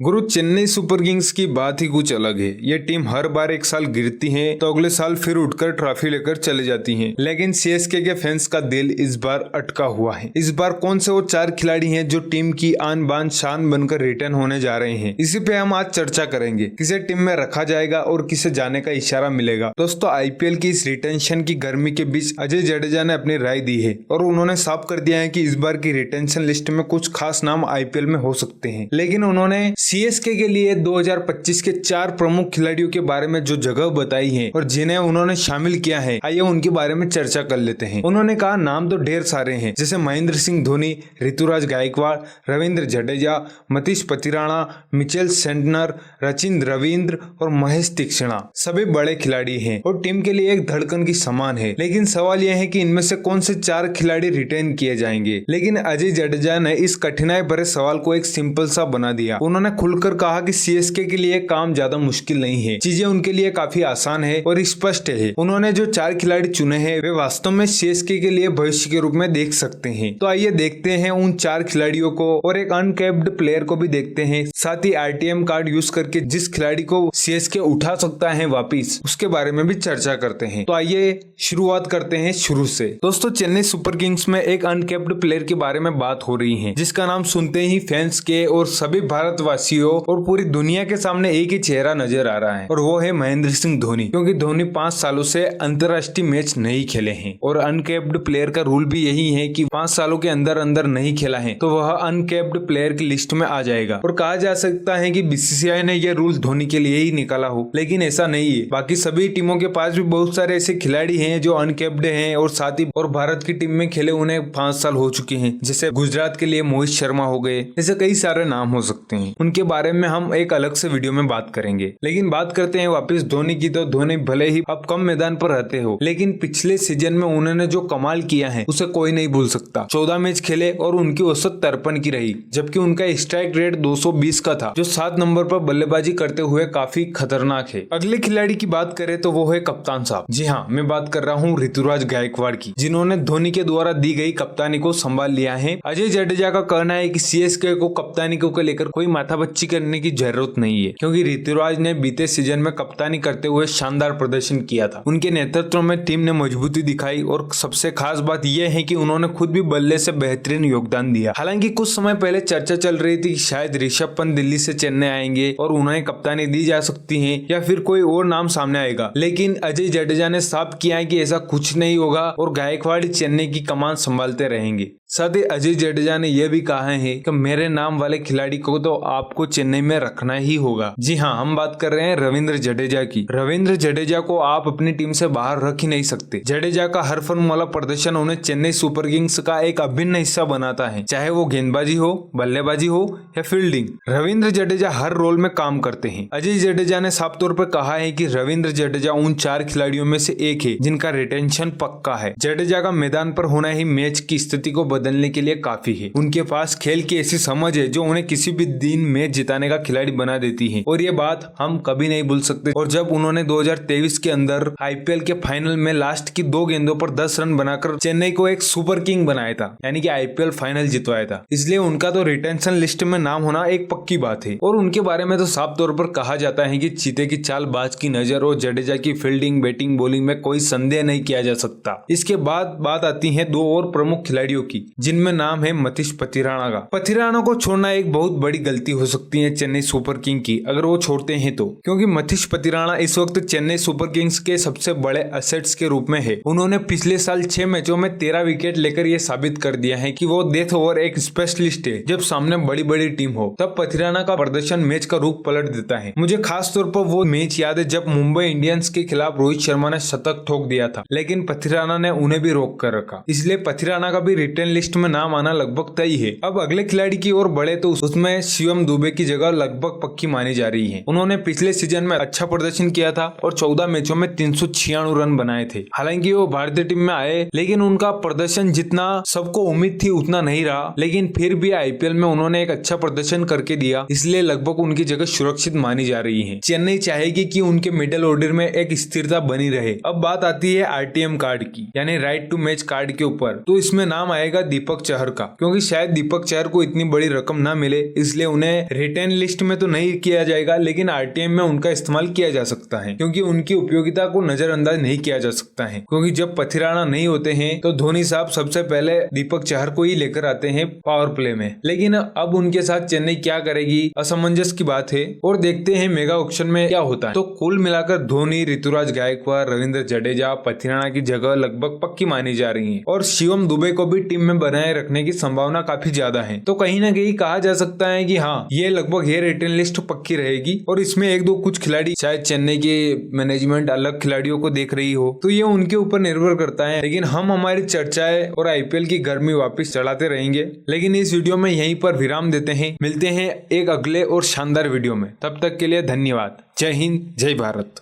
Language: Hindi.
गुरु चेन्नई सुपर किंग्स की बात ही कुछ अलग है। ये टीम हर बार एक साल गिरती है तो अगले साल फिर उठकर ट्रॉफी लेकर चले जाती है। लेकिन सीएसके के फैंस का दिल इस बार अटका हुआ है। इस बार कौन से वो 4 खिलाड़ी हैं जो टीम की आन बान शान बनकर रिटर्न होने जा रहे हैं, इसी पे हम आज चर्चा करेंगे। किसे टीम में रखा जाएगा और किसे जाने का इशारा मिलेगा। दोस्तों, आईपीएल की इस रिटेंशन की गर्मी के बीच अजय जडेजा ने अपनी राय दी है और उन्होंने साफ कर दिया है कि इस बार की रिटेंशन लिस्ट में कुछ खास नाम आईपीएल में हो सकते हैं। लेकिन उन्होंने सीएसके के लिए 2025 के 4 प्रमुख खिलाड़ियों के बारे में जो जगह बताई है और जिन्हें उन्होंने शामिल किया है, आइए उनके बारे में चर्चा कर लेते हैं। उन्होंने कहा नाम तो ढेर सारे हैं, जैसे महेंद्र सिंह धोनी, ऋतुराज गायकवाड़, रविंद्र जडेजा, मतीश पतिराणा, मिचेल सेंटनर, रचिन रविंद्र और महेश तीक्ष्णा। सभी बड़े खिलाड़ी हैं और टीम के लिए एक धड़कन की समान है। लेकिन सवाल यह है कि इनमें से कौन से 4 खिलाड़ी रिटेन किए जाएंगे। लेकिन अजय जडेजा ने इस कठिनाई भरे सवाल को एक सिंपल सा बना दिया। उन्होंने खुलकर कहा कि सीएसके के लिए काम ज्यादा मुश्किल नहीं है, चीजें उनके लिए काफी आसान है और स्पष्ट है। उन्होंने जो 4 खिलाड़ी चुने हैं वे वास्तव में सीएसके के लिए भविष्य के रूप में देख सकते हैं। तो आइए देखते हैं उन 4 खिलाड़ियों को और एक अनकैप्ड प्लेयर को भी देखते हैं। साथ ही आरटीएम कार्ड यूज करके जिस खिलाड़ी को सीएसके उठा सकता है वापिस, उसके बारे में भी चर्चा करते हैं। तो आइए शुरुआत करते हैं शुरू से। दोस्तों, चेन्नई सुपर किंग्स में एक अनकैप्ड प्लेयर के बारे में बात हो रही है, जिसका नाम सुनते ही फैंस के और सभी भारतवासियों और पूरी दुनिया के सामने एक ही चेहरा नजर आ रहा है और वो है महेंद्र सिंह धोनी। क्योंकि धोनी 5 सालों से अंतर्राष्ट्रीय मैच नहीं खेले हैं और अनकैप्ड प्लेयर का रूल भी यही है कि 5 सालों के अंदर अंदर नहीं खेला है तो वह अनकैप्ड प्लेयर की लिस्ट में आ जाएगा। और कहा जा सकता है कि बीसीसीआई ने यह रूल धोनी के लिए ही निकाला हो, लेकिन ऐसा नहीं है। बाकी सभी टीमों के पास भी बहुत सारे ऐसे खिलाड़ी हैं जो अनकैप्ड हैं और साथ ही और भारत की टीम में खेले उन्हें 5 साल हो चुके हैं। जैसे गुजरात के लिए मोहित शर्मा हो गए, ऐसे कई सारे नाम हो सकते हैं। उनके बारे में हम एक अलग से वीडियो में बात करेंगे। लेकिन बात करते हैं वापस धोनी की। तो धोनी भले ही अब कम मैदान पर रहते हो, लेकिन पिछले सीजन में उन्होंने जो कमाल किया है उसे कोई नहीं भूल सकता। 14 मैच खेले और उनकी औसत 53 की रही, जबकि उनका स्ट्राइक रेट 220 का था, जो 7 नंबर पर बल्लेबाजी करते हुए काफी खतरनाक है। अगले खिलाड़ी की बात करें तो वो है कप्तान साहब। जी हाँ, मैं बात कर रहा हूँ ऋतुराज गायकवाड़ की, जिन्होंने धोनी के द्वारा दी गई कप्तानी को संभाल लिया है। अजय जडेजा का कहना है कि सीएसके को कप्तानी को लेकर कोई माथापच्ची करने की जरूरत नहीं है, क्योंकि ऋतुराज ने बीते सीजन में कप्तानी करते हुए शानदार प्रदर्शन किया था। उनके नेतृत्व में टीम ने मजबूती दिखाई और सबसे खास बात यह है कि उन्होंने खुद भी बल्ले से बेहतरीन योगदान दिया। हालांकि कुछ समय पहले चर्चा चल रही थी कि शायद ऋषभ पंत दिल्ली से चेन्नई आएंगे और उन्हें कप्तानी दी जा सकती है या फिर कोई और नाम सामने आएगा। लेकिन अजय जडेजा ने साफ किया है कि ऐसा कुछ नहीं होगा और गायकवाड़ चेन्नई की कमान संभालते रहेंगे। साथ ही अजय जडेजा ने यह भी कहा है कि मेरे नाम वाले खिलाड़ी को तो आपको चेन्नई में रखना ही होगा। जी हाँ, हम बात कर रहे हैं रविंद्र जडेजा की। रविंद्र जडेजा को आप अपनी टीम से बाहर रख ही नहीं सकते। जडेजा का हर फॉर्म वाला प्रदर्शन उन्हें चेन्नई सुपर किंग्स का एक अभिन्न हिस्सा बनाता है, चाहे वो गेंदबाजी हो, बल्लेबाजी हो या फील्डिंग। रविंद्र जडेजा हर रोल में काम करते हैं। अजय जडेजा ने साफ तौर पर कहा है कि रविंद्र जडेजा उन 4 खिलाड़ियों में से एक है जिनका रिटेंशन पक्का है। जडेजा का मैदान पर होना ही मैच की स्थिति को बदलने के लिए काफी है। उनके पास खेल की ऐसी समझ है जो उन्हें किसी भी दिन मैच जिताने का खिलाड़ी बना देती है और ये बात हम कभी नहीं भूल सकते। और जब उन्होंने 2023 के अंदर आईपीएल के फाइनल में लास्ट की 2 गेंदों पर 10 रन बनाकर चेन्नई को एक सुपर किंग बनाया था, यानी कि आईपीएल फाइनल जितवाया था, इसलिए उनका तो रिटेंशन लिस्ट में नाम होना एक पक्की बात है। और उनके बारे में तो साफ तौर पर कहा जाता है कि चीते की चाल बाज की नजर और जडेजा की फील्डिंग, बैटिंग, बॉलिंग में कोई संदेह नहीं किया जा सकता। इसके बाद बात आती है 2 और प्रमुख खिलाड़ियों की, जिनमें नाम है मतीश पतिराणा का। पतिराणा को छोड़ना एक बहुत बड़ी गलती हो सकती है चेन्नई सुपर किंग की, अगर वो छोड़ते हैं तो, क्योंकि मतीश पतिराणा इस वक्त चेन्नई सुपर किंग्स के सबसे बड़े एसेट्स के रूप में है। उन्होंने पिछले साल 6 मैचों में 13 विकेट लेकर ये साबित कर दिया है कि वो डेथ ओवर एक स्पेशलिस्ट है। जब सामने बड़ी बड़ी टीम हो तब पतिराणा का प्रदर्शन मैच का रुख पलट देता है। मुझे खास तौर पर वो मैच याद है जब मुंबई इंडियंस के खिलाफ रोहित शर्मा ने शतक ठोक दिया था, लेकिन पतिराणा ने उन्हें भी रोक कर रखा। इसलिए पतिराणा का भी रिटेन लिस्ट में नाम आना लगभग तय है। अब अगले खिलाड़ी की ओर बढ़े तो उसमें शिवम दुबे की जगह लगभग पक्की मानी जा रही है। उन्होंने पिछले सीजन में अच्छा प्रदर्शन किया था और 14 मैचों में 396 रन बनाए थे। हालांकि वो भारतीय टीम में आए, लेकिन उनका प्रदर्शन जितना सबको उम्मीद थी उतना नहीं रहा। लेकिन फिर भी आईपीएल में उन्होंने एक अच्छा प्रदर्शन करके दिया, इसलिए लगभग उनकी जगह सुरक्षित मानी जा रही है। चेन्नई चाहेगी कि उनके मिडिल ऑर्डर में एक स्थिरता बनी रहे। अब बात आती है आरटीएम कार्ड की, यानी राइट टू मैच कार्ड के ऊपर। तो इसमें नाम आएगा दीपक चहर का, क्योंकि शायद दीपक चहर को इतनी बड़ी रकम ना मिले, इसलिए उन्हें रिटेन लिस्ट में तो नहीं किया जाएगा, लेकिन आरटीएम में उनका इस्तेमाल किया जा सकता है, क्योंकि उनकी उपयोगिता को नजरअंदाज नहीं किया जा सकता है। क्योंकि जब पथिराणा नहीं होते हैं तो धोनी साहब सबसे पहले दीपक चहर को ही लेकर आते हैं पावर प्ले में। लेकिन अब उनके साथ चेन्नई क्या करेगी, असमंजस की बात है, और देखते हैं मेगा ऑक्शन में क्या होता है। तो कुल मिलाकर धोनी, ऋतुराज गायकवाड़, रविंद्र जडेजा, पथिराणा की जगह लगभग पक्की मानी जा रही है, और शिवम दुबे को भी टीम में बनाए रखने की संभावना काफी ज्यादा है। तो कहीं ना कहीं कहा जा सकता है कि हाँ, ये लगभग ये रिटेन लिस्ट पक्की रहेगी, और इसमें एक दो कुछ खिलाड़ी शायद चेन्नई के मैनेजमेंट अलग खिलाड़ियों को देख रही हो, तो ये उनके ऊपर निर्भर करता है। लेकिन हम हमारी चर्चाएं और आईपीएल की गर्मी वापस चढ़ाते रहेंगे। लेकिन इस वीडियो में यहीं पर विराम देते हैं, मिलते हैं एक अगले और शानदार वीडियो में। तब तक के लिए धन्यवाद। जय हिंद, जय भारत।